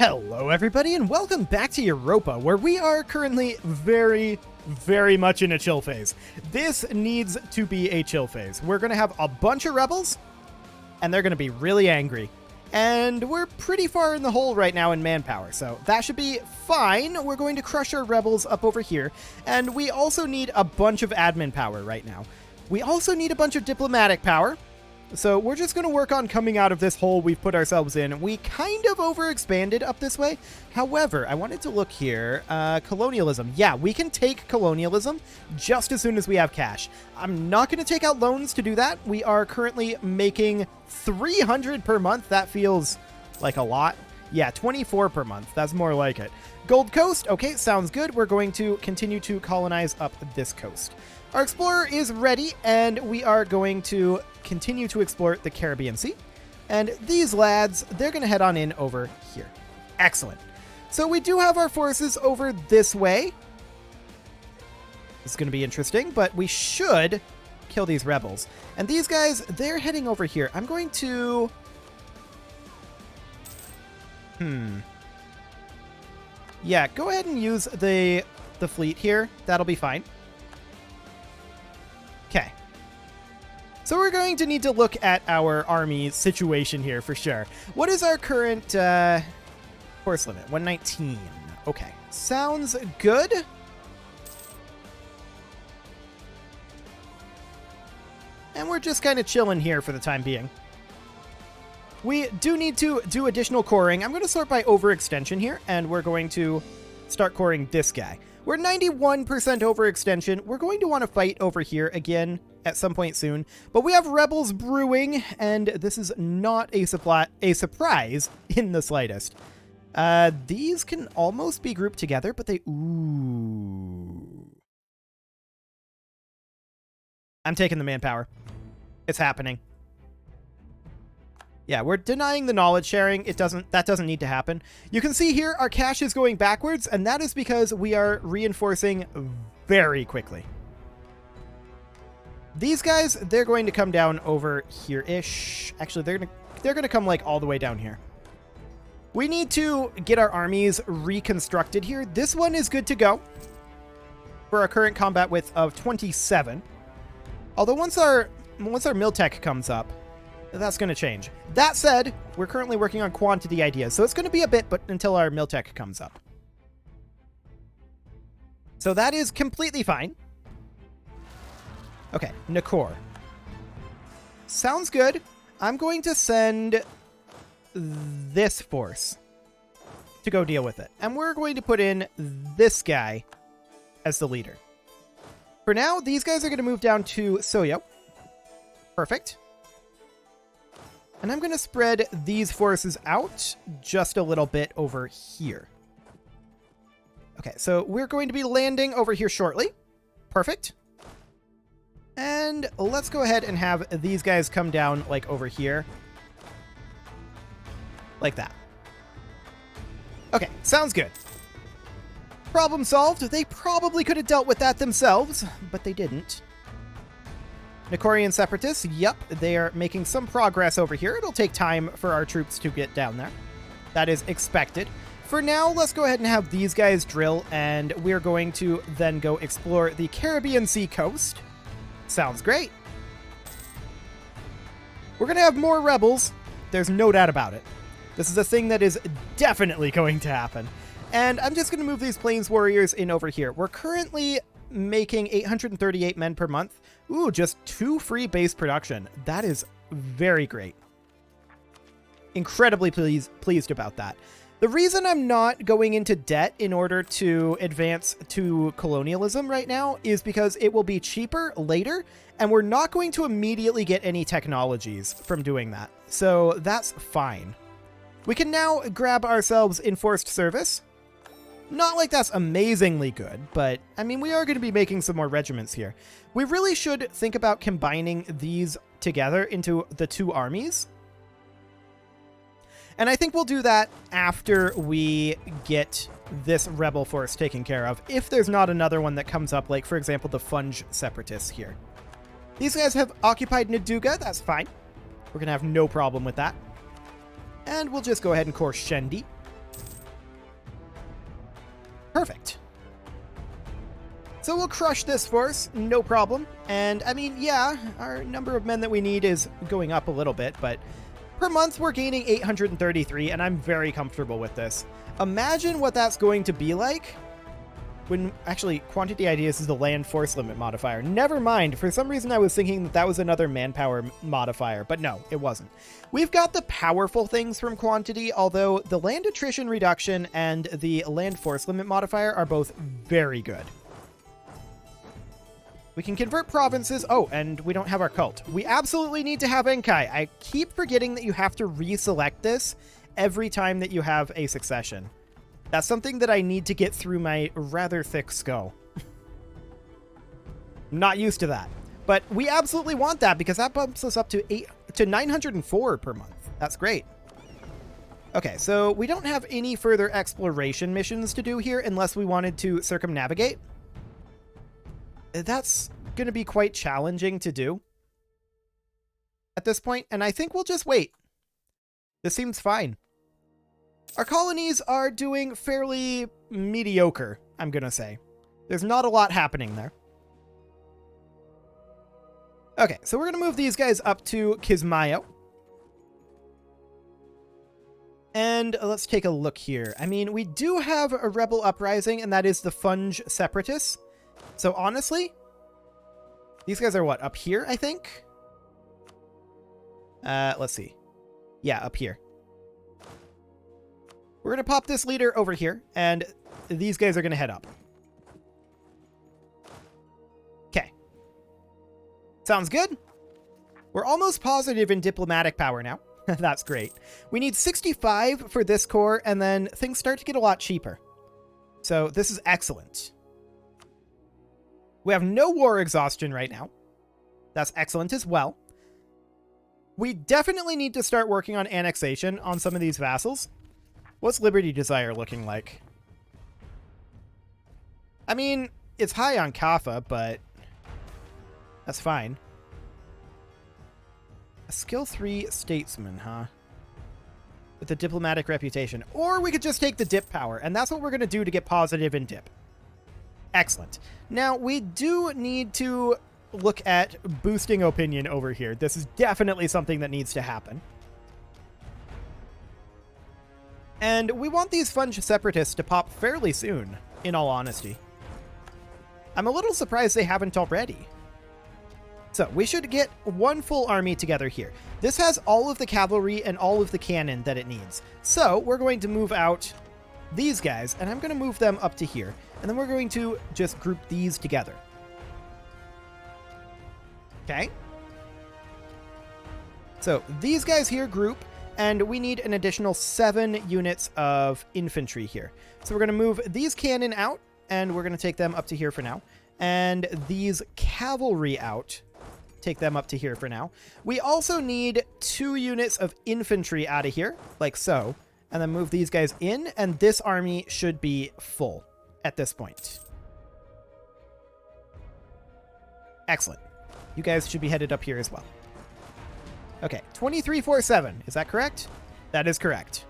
Hello everybody and welcome back to Europa, where we are currently very much in a chill phase. This needs to be a chill phase. We're going to have a bunch of rebels, and they're going to be really angry. And we're pretty far in the hole right now in manpower, so that should be fine. We're going to crush our rebels up over here, and we also need a bunch of admin power right now. We also need a bunch of diplomatic power. So we're just going to work on coming out of this hole we've put ourselves in. We kind of overexpanded up this way. However, I wanted to look here. Colonialism. Yeah, we can take colonialism just as soon as we have cash. I'm not going to take out loans to do that. We are currently making 300 per month. That feels like a lot. Yeah, 24 per month. That's more like it. Gold Coast. Okay, sounds good. We're going to continue to colonize up this coast. Our explorer is ready, and we are going to continue to explore the Caribbean Sea. And these lads, they're going to head on in over here. Excellent. So we do have our forces over this way. This is going to be interesting, but we should kill these rebels. And these guys, they're heading over here. I'm going to... Yeah, go ahead and use the fleet here. That'll be fine. Okay. So we're going to need to look at our army situation here for sure. What is our current force limit? 119. Okay. Sounds good. And we're just kind of chilling here for the time being. We do need to do additional coring. I'm going to sort by overextension here, and we're going to start coring this guy. We're 91% overextension. We're going to want to fight over here again at some point soon, but we have rebels brewing, and this is not a surprise in the slightest. These can almost be grouped together, but they... Ooh. I'm taking the manpower. It's happening. Yeah, we're denying the knowledge sharing. That doesn't need to happen. You can see here our cash is going backwards, and that is because we are reinforcing very quickly. These guys, they're going to come down over here-ish. Actually, they're gonna come like all the way down here. We need to get our armies reconstructed here. This one is good to go for our current combat width of 27. Although once our mill tech comes up, that's going to change. That said, we're currently working on quantity ideas, so it's going to be a bit but until our mill tech comes up. So that is completely fine. Okay, Nakor. Sounds good. I'm going to send this force to go deal with it. And we're going to put in this guy as the leader. For now, these guys are going to move down to Soyo. Perfect. And I'm going to spread these forces out just a little bit over here. Okay, so we're going to be landing over here shortly. Perfect. And let's go ahead and have these guys come down like over here. Like that. Okay, sounds good. Problem solved. They probably could have dealt with that themselves, but they didn't. Fudge Separatists, yep, they are making some progress over here. It'll take time for our troops to get down there. That is expected. For now, let's go ahead and have these guys drill, and we're going to then go explore the Caribbean Sea coast. Sounds great. We're going to have more rebels. There's no doubt about it. This is a thing that is definitely going to happen. And I'm just going to move these Plains Warriors in over here. We're currently making 838 men per month. Ooh, just 2 free base production. That is very great. Incredibly pleased about that. The reason I'm not going into debt in order to advance to colonialism right now is because it will be cheaper later, and we're not going to immediately get any technologies from doing that. So that's fine. We can now grab ourselves enforced service. Not like that's amazingly good, but, I mean, we are going to be making some more regiments here. We really should think about combining these together into the 2 armies. And I think we'll do that after we get this rebel force taken care of, if there's not another one that comes up, like, for example, the Fudge Separatists here. These guys have occupied Naduga, that's fine. We're going to have no problem with that. And we'll just go ahead and core Shendi. Perfect. So we'll crush this force, no problem. And I mean, yeah, our number of men that we need is going up a little bit, but per month we're gaining 833, and I'm very comfortable with this. Imagine what that's going to be like when, actually, quantity ideas is the land force limit modifier. Never mind, for some reason I was thinking that that was another manpower modifier, but no, it wasn't. We've got the powerful things from quantity, although the land attrition reduction and the land force limit modifier are both very good. We can convert provinces. Oh, and we don't have our cult. We absolutely need to have Enkai. I keep forgetting that you have to reselect this every time that you have a succession. That's something that I need to get through my rather thick skull. I'm not used to that. But we absolutely want that because that bumps us up to 904 per month. That's great. Okay, so we don't have any further exploration missions to do here unless we wanted to circumnavigate. That's going to be quite challenging to do at this point, and I think we'll just wait. This seems fine. Our colonies are doing fairly mediocre, I'm going to say. There's not a lot happening there. Okay, so we're going to move these guys up to Kismayo. And let's take a look here. I mean, we do have a rebel uprising, and that is the Fudge Separatists. So honestly, these guys are what, up here, I think? Let's see. Yeah, up here. We're going to pop this leader over here, and these guys are going to head up. Okay. Sounds good. We're almost positive in diplomatic power now. That's great. We need 65 for this core, and then things start to get a lot cheaper. So this is excellent. We have no war exhaustion right now. That's excellent as well. We definitely need to start working on annexation on some of these vassals. What's Liberty Desire looking like? I mean, it's high on Kaffa, but that's fine. A skill 3 statesman, huh? With a diplomatic reputation. Or we could just take the dip power, and that's what we're going to do to get positive in dip. Excellent. Now, we do need to look at boosting opinion over here. This is definitely something that needs to happen. And we want these Fudge Separatists to pop fairly soon, in all honesty. I'm a little surprised they haven't already. So, we should get one full army together here. This has all of the cavalry and all of the cannon that it needs. So, we're going to move out these guys, and I'm going to move them up to here. And then we're going to just group these together. Okay. So these guys here group, and we need an additional 7 units of infantry here. So we're going to move these cannon out, and we're going to take them up to here for now. And these cavalry out, take them up to here for now. We also need 2 units of infantry out of here, like so. And then move these guys in, and this army should be full at this point. Excellent. You guys should be headed up here as well. Okay, 2347. Is that correct? That is correct.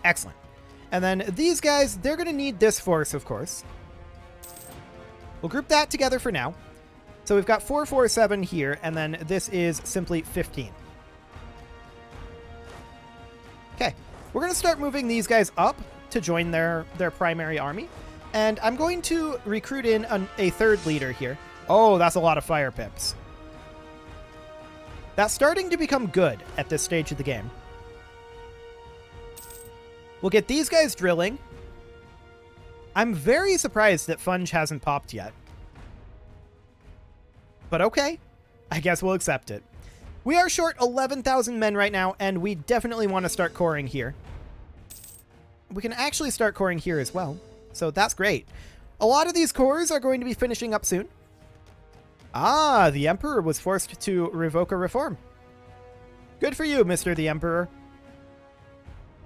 Excellent. And then these guys, they're going to need this force, of course. We'll group that together for now. So we've got 447 here, and then this is simply 15. Okay, we're going to start moving these guys up to join their primary army. And I'm going to recruit in a third leader here. Oh, that's a lot of fire pips. That's starting to become good at this stage of the game. We'll get these guys drilling. I'm very surprised that Fudge hasn't popped yet. But okay, I guess we'll accept it. We are short 11,000 men right now, and we definitely want to start coring here. We can actually start coring here as well, so that's great. A lot of these cores are going to be finishing up soon. Ah, the Emperor was forced to revoke a reform. Good for you, Mr. the Emperor.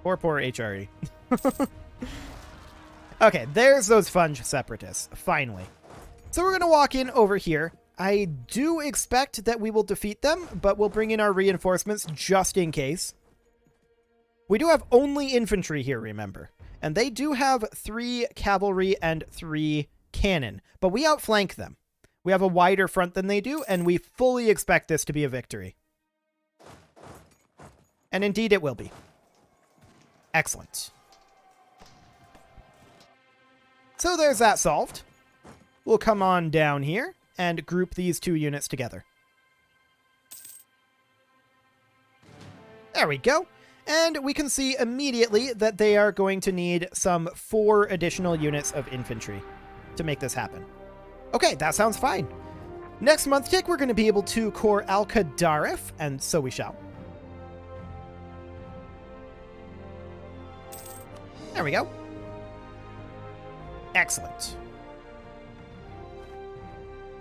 Poor HRE. Okay, there's those Fudge Separatists, finally. So we're going to walk in over here. I do expect that we will defeat them, but we'll bring in our reinforcements just in case. We do have only infantry here, remember. And they do have 3 cavalry and 3 cannon, but we outflank them. We have a wider front than they do, and we fully expect this to be a victory. And indeed it will be. Excellent. So there's that solved. We'll come on down here and group these 2 units together. There we go. And we can see immediately that they are going to need some 4 additional units of infantry to make this happen. Okay, that sounds fine. Next month tick, we're going to be able to core Al-Qadarif, and so we shall. There we go. Excellent.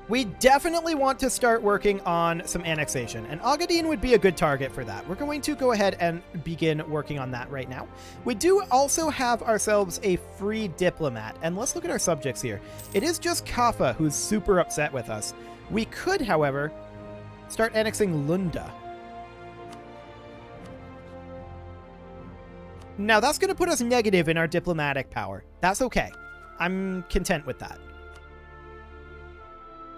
We definitely want to start working on some annexation, and Agadir would be a good target for that. We're going to go ahead and begin working on that right now. We do also have ourselves a free diplomat, and let's look at our subjects here. It is just Kaffa who's super upset with us. We could, however, start annexing Lunda. Now, that's going to put us negative in our diplomatic power. That's okay. I'm content with that.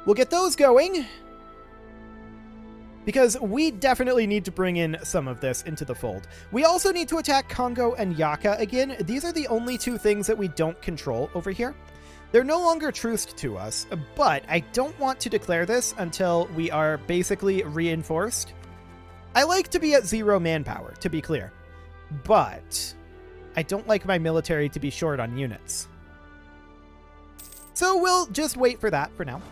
We'll get those going, because we definitely need to bring in some of this into the fold. We also need to attack Congo and Yaka again. These are the only 2 things that we don't control over here. They're no longer truced to us, but I don't want to declare this until we are basically reinforced. I like to be at 0 manpower, to be clear, but I don't like my military to be short on units. So we'll just wait for that for now.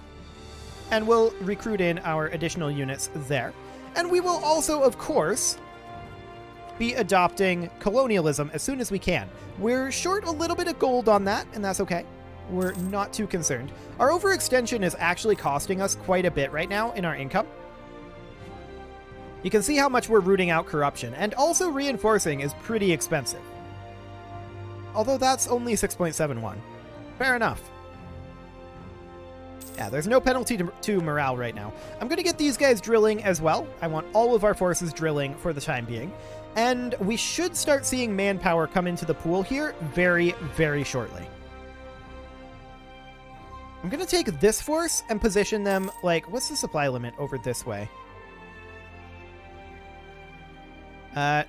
And we'll recruit in our additional units there. And we will also, of course, be adopting colonialism as soon as we can. We're short a little bit of gold on that, and that's okay. We're not too concerned. Our overextension is actually costing us quite a bit right now in our income. You can see how much we're rooting out corruption, and also reinforcing is pretty expensive. Although that's only 6.71. Fair enough. Yeah, there's no penalty to morale right now. I'm going to get these guys drilling as well. I want all of our forces drilling for the time being. And we should start seeing manpower come into the pool here very, very shortly. I'm going to take this force and position them, like, what's the supply limit over this way?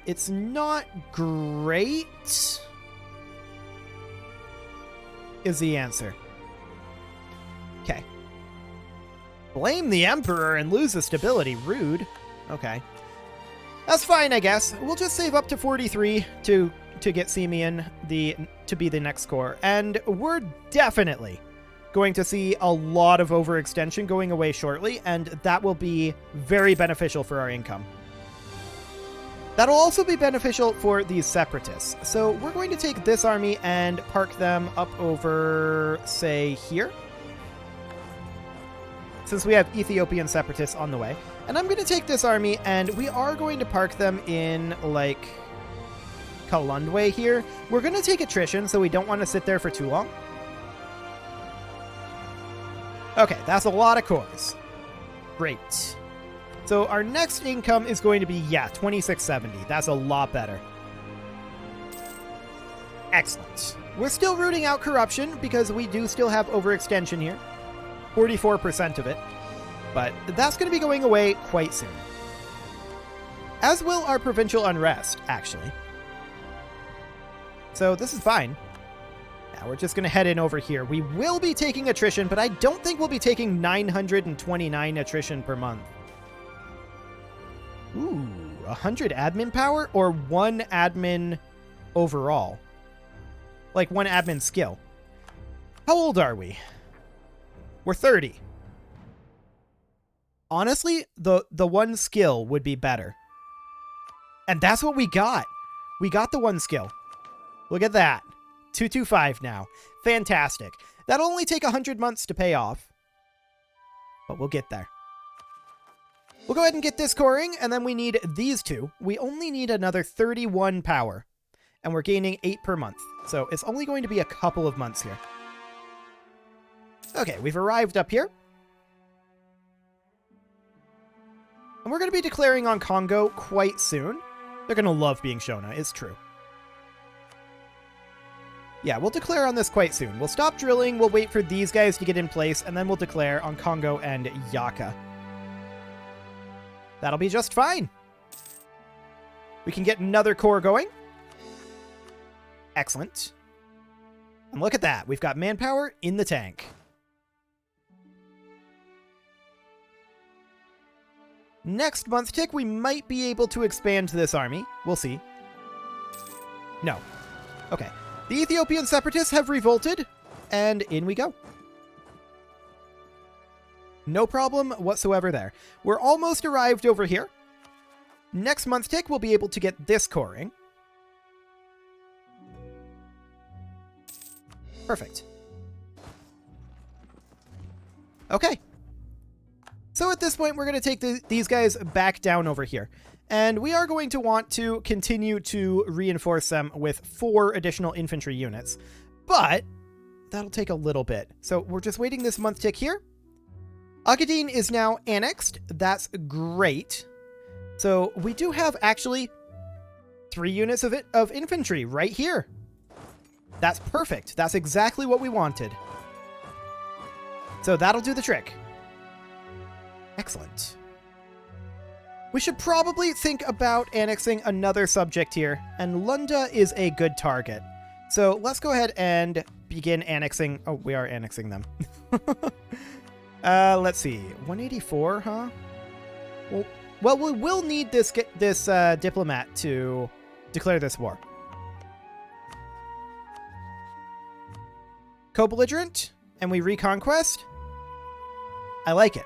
It's not great, is the answer. Okay. Blame the Emperor and lose the stability. Rude. Okay. That's fine, I guess. We'll just save up to 43 to get Simeon to be the next core. And we're definitely going to see a lot of overextension going away shortly, and that will be very beneficial for our income. That'll also be beneficial for these separatists. So we're going to take this army and park them up over, say, here, since we have Ethiopian separatists on the way. And I'm going to take this army, and we are going to park them in, like, Kalundwe here. We're going to take attrition, so we don't want to sit there for too long. Okay, that's a lot of cores. Great. So our next income is going to be, yeah, 2670. That's a lot better. Excellent. We're still rooting out corruption, because we do still have overextension here. 44% of it, but that's going to be going away quite soon. As will our provincial unrest, actually. So this is fine. Now we're just going to head in over here. We will be taking attrition, but I don't think we'll be taking 929 attrition per month. Ooh, 100 admin power or 1 admin overall? Like 1 admin skill. How old are we? We're 30. Honestly, the 1 skill would be better. And that's what we got. We got the 1 skill. Look at that. 225 now. Fantastic. That'll only take 100 months to pay off. But we'll get there. We'll go ahead and get this coring, and then we need these 2. We only need another 31 power. And we're gaining 8 per month. So it's only going to be a couple of months here. Okay, we've arrived up here. And we're going to be declaring on Congo quite soon. They're going to love being Shona, it's true. Yeah, we'll declare on this quite soon. We'll stop drilling, we'll wait for these guys to get in place, and then we'll declare on Congo and Yaka. That'll be just fine. We can get another core going. Excellent. And look at that. We've got manpower in the tank. Next month tick, we might be able to expand this army. We'll see. No. Okay. The Ethiopian Separatists have revolted, and in we go. No problem whatsoever there. We're almost arrived over here. Next month tick, we'll be able to get this coring. Perfect. Okay. So at this point, we're going to take these guys back down over here. And we are going to want to continue to reinforce them with 4 additional infantry units. But that'll take a little bit. So we're just waiting this month tick here. Agadir is now annexed. That's great. So we do have actually 3 units of infantry right here. That's perfect. That's exactly what we wanted. So that'll do the trick. Excellent. We should probably think about annexing another subject here, and Lunda is a good target. So let's go ahead and begin annexing. Oh, we are annexing them. Let's see. 184, huh? Well, we will need this diplomat to declare this war. Co-belligerent, and we reconquest. I like it.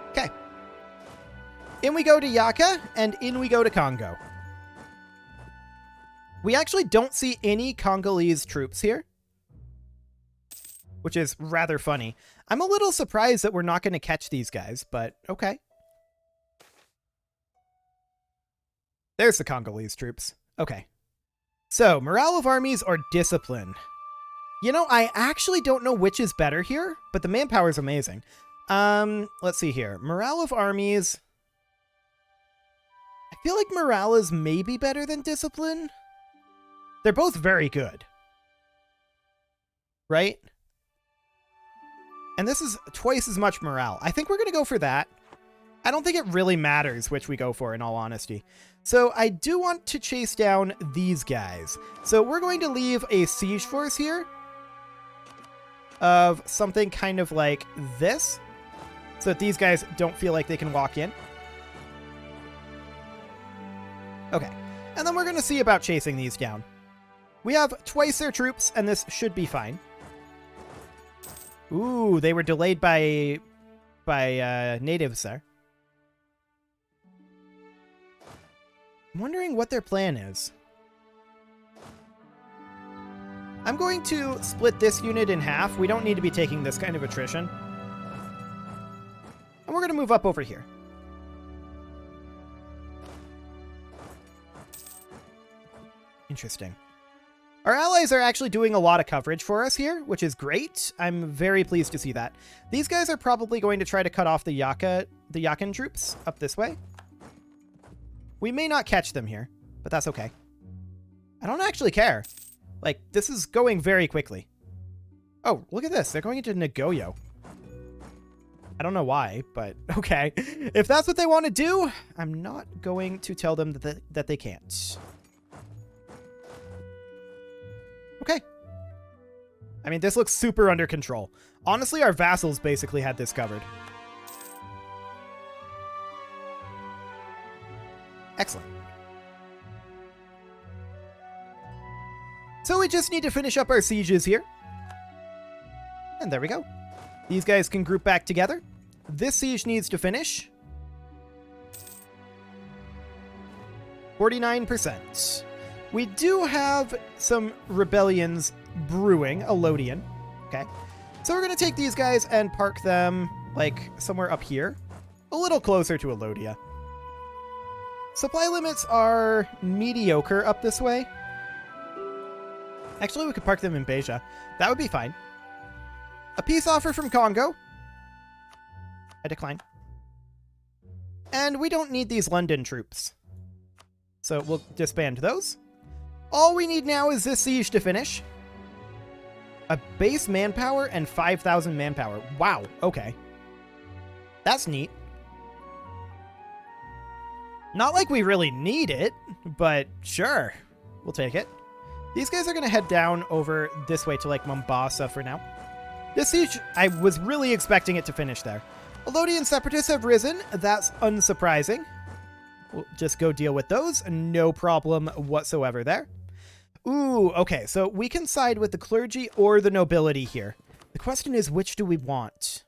Okay. In we go to Yaka, and in we go to Congo. We actually don't see any Congolese troops here, which is rather funny. I'm a little surprised that we're not going to catch these guys, but okay. There's the Congolese troops. Okay. So, morale of armies or discipline? You know, I actually don't know which is better here, but the manpower is amazing. Let's see here. Morale of armies. I feel like morale is maybe better than discipline. They're both very good. Right? And this is twice as much morale. I think we're going to go for that. I don't think it really matters which we go for, in all honesty. So I do want to chase down these guys. So we're going to leave a siege force here of something kind of like this, so that these guys don't feel like they can walk in. Okay. And then we're going to see about chasing these down. We have twice their troops, and this should be fine. Ooh, they were delayed by natives there. I'm wondering what their plan is. I'm going to split this unit in half. We don't need to be taking this kind of attrition. And we're going to move up over here. Interesting. Our allies are actually doing a lot of coverage for us here, which is great. I'm very pleased to see that. These guys are probably going to try to cut off the Yakan troops up this way. We may not catch them here, but that's okay. I don't actually care. Like, this is going very quickly. Oh, look at this. They're going into Nagoyo. I don't know why, but okay. If that's what they want to do, I'm not going to tell them that they can't. Okay. I mean, this looks super under control. Honestly, our vassals basically had this covered. Excellent. So we just need to finish up our sieges here. And there we go. These guys can group back together. This siege needs to finish. 49%. We do have some rebellions brewing, a Lothian. Okay. So we're going to take these guys and park them, like, somewhere up here. A little closer to Alodia. Supply limits are mediocre up this way. Actually, we could park them in Beja. That would be fine. A peace offer from Congo. I decline. And we don't need these London troops. So we'll disband those. All we need now is this siege to finish. A base manpower and 5,000 manpower. Wow, okay. That's neat. Not like we really need it, but sure. We'll take it. These guys are going to head down over this way to, like, Mombasa for now. This siege, I was really expecting it to finish there. Fudge Separatists have risen. That's unsurprising. We'll just go deal with those. No problem whatsoever there. Ooh, okay, so we can side with the clergy or the nobility here. The question is, which do we want?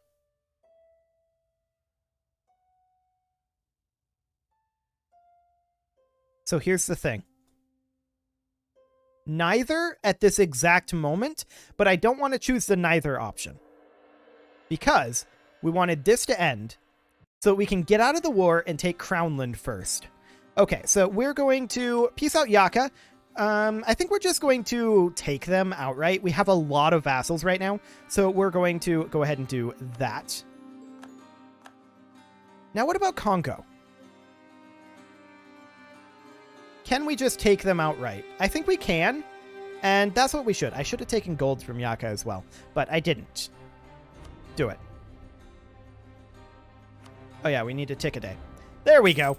So here's the thing. Neither at this exact moment, but I don't want to choose the neither option. Because we wanted this to end so we can get out of the war and take Crownland first. Okay, so we're going to peace out Yaka. I think we're just going to take them outright. We have a lot of vassals right now, so we're going to go ahead and do that. Now, what about Congo? Can we just take them outright? I think we can, and that's what we should. I should have taken gold from Yaka as well, but I didn't. Do it. Oh yeah, we need a tick a day. There we go.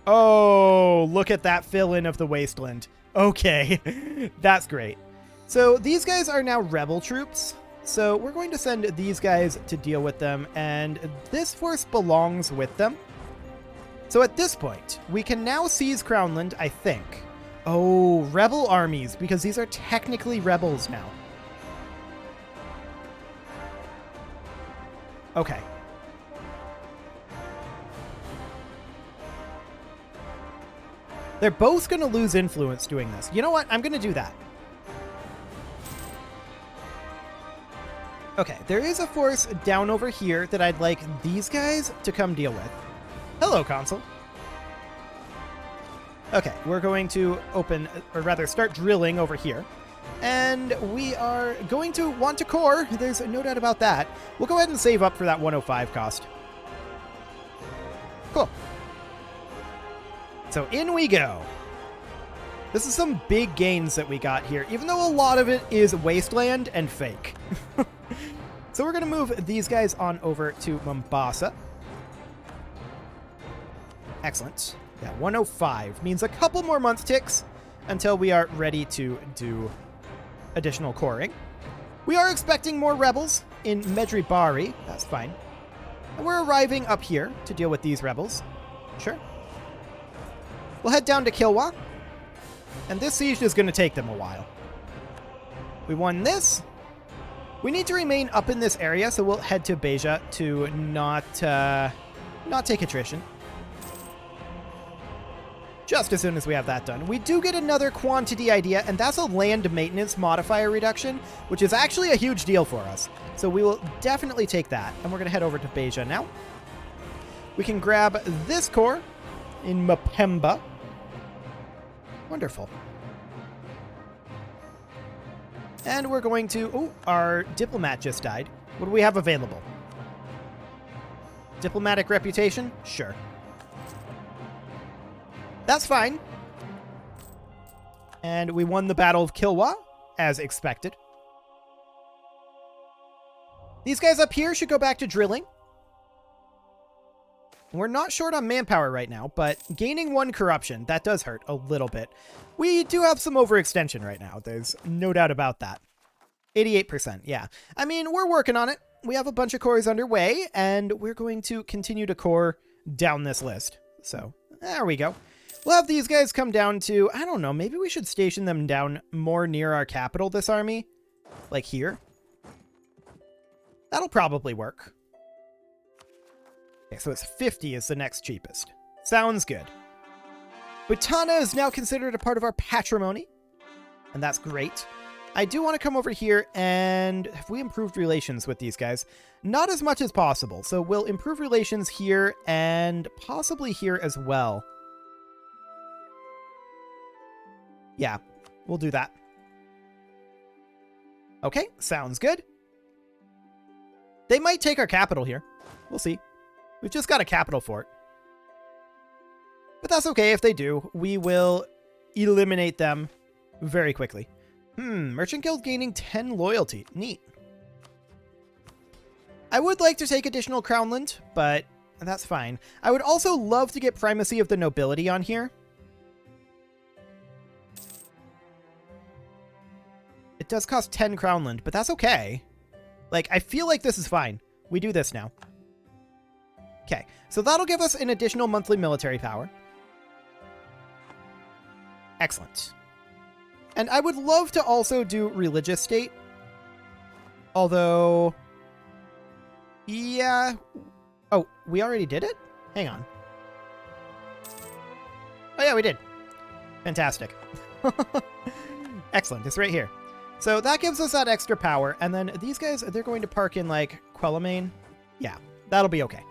Oh, look at that fill-in of the wasteland. Okay, that's great. So these guys are now rebel troops. So we're going to send these guys to deal with them, and this force belongs with them. So at this point, we can now seize Crownland, I think. Oh, rebel armies, because these are technically rebels now. Okay. They're both going to lose influence doing this. You know what? I'm going to do that. Okay, there is a force down over here that I'd like these guys to come deal with. Hello, Consul. Okay, we're going to open, or rather start drilling over here. And we are going to want to core. There's no doubt about that. We'll go ahead and save up for that 105 cost. Cool. So in we go. This is some big gains that we got here, even though a lot of it is wasteland and fake. So we're going to move these guys on over to Mombasa. Excellent. Yeah, 105 means a couple more month ticks until we are ready to do additional coring. We are expecting more rebels in Medri Bari. That's fine. And we're arriving up here to deal with these rebels. Sure. We'll head down to Kilwa. And this siege is going to take them a while. We won this. We need to remain up in this area, so we'll head to Beja to not take attrition. Just as soon as we have that done. We do get another quantity idea, and that's a land maintenance modifier reduction, which is actually a huge deal for us. So we will definitely take that, and we're going to head over to Beja now. We can grab this core in Mapemba. Wonderful. And we're going to... Oh, our diplomat just died. What do we have available? Diplomatic reputation? Sure. That's fine. And we won the Battle of Kilwa, as expected. These guys up here should go back to drilling. We're not short on manpower right now, but gaining 1 corruption, that does hurt a little bit. We do have some overextension right now. There's no doubt about that. 88%, yeah. I mean, we're working on it. We have a bunch of cores underway, and we're going to continue to core down this list. So, there we go. We'll have these guys come down to, I don't know, maybe we should station them down more near our capital, this army. Like here. That'll probably work. Okay, so it's 50 is the next cheapest. Sounds good. Butana is now considered a part of our patrimony, and that's great. I do want to come over here, and have we improved relations with these guys? Not as much as possible, so we'll improve relations here and possibly here as well. Yeah, we'll do that. Okay, sounds good. They might take our capital here. We'll see. We've just got a capital fort. But But that's okay if they do. We will eliminate them very quickly. Merchant Guild gaining 10 loyalty. Neat. I would like to take additional Crownland, but that's fine. I would also love to get Primacy of the Nobility on here. It does cost 10 Crownland, but that's okay. Like, I feel like this is fine. We do this now. Okay, so that'll give us an additional monthly military power. Excellent. And I would love to also do Religious State. Although... yeah... oh, we already did it? Hang on. Oh yeah, we did. Fantastic. Excellent, it's right here. So that gives us that extra power, and then these guys, they're going to park in, like, Quelimane. Yeah, that'll be okay.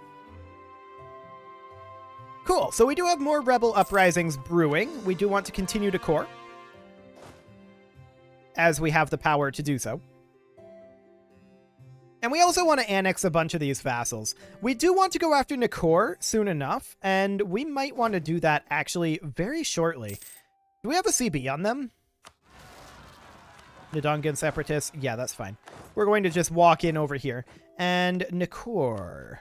Cool, so we do have more rebel uprisings brewing. We do want to continue to core, as we have the power to do so. And we also want to annex a bunch of these vassals. We do want to go after Nikor soon enough, and we might want to do that actually very shortly. Do we have a CB on them? Fudge Separatists? Yeah, that's fine. We're going to just walk in over here. And Nikor.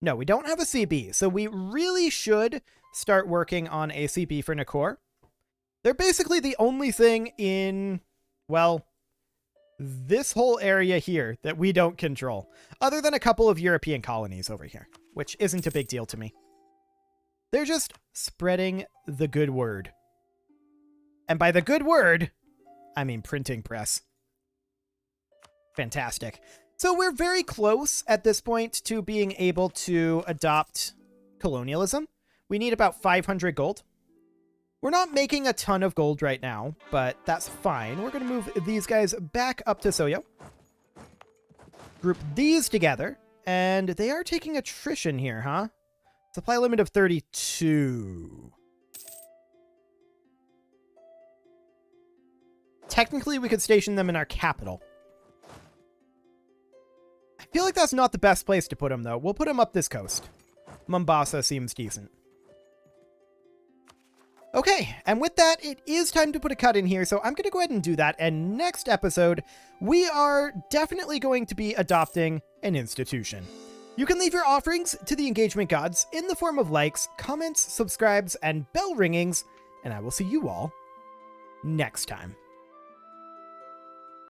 No, we don't have a CB, so we really should start working on a CB for Nikor. They're basically the only thing in, well, this whole area here that we don't control, other than a couple of European colonies over here, which isn't a big deal to me. They're just spreading the good word. And by the good word, I mean printing press. Fantastic. So we're very close at this point to being able to adopt colonialism. We need about 500 gold. We're not making a ton of gold right now, but that's fine. We're going to move these guys back up to Soyo. Group these together, and they are taking attrition here, huh? Supply limit of 32. Technically, we could station them in our capital. I feel like that's not the best place to put them, though. We'll put them up this coast. Mombasa seems decent. Okay, and with that, it is time to put a cut in here, so I'm going to go ahead and do that, and next episode, we are definitely going to be adopting an institution. You can leave your offerings to the engagement gods in the form of likes, comments, subscribes, and bell ringings, and I will see you all next time.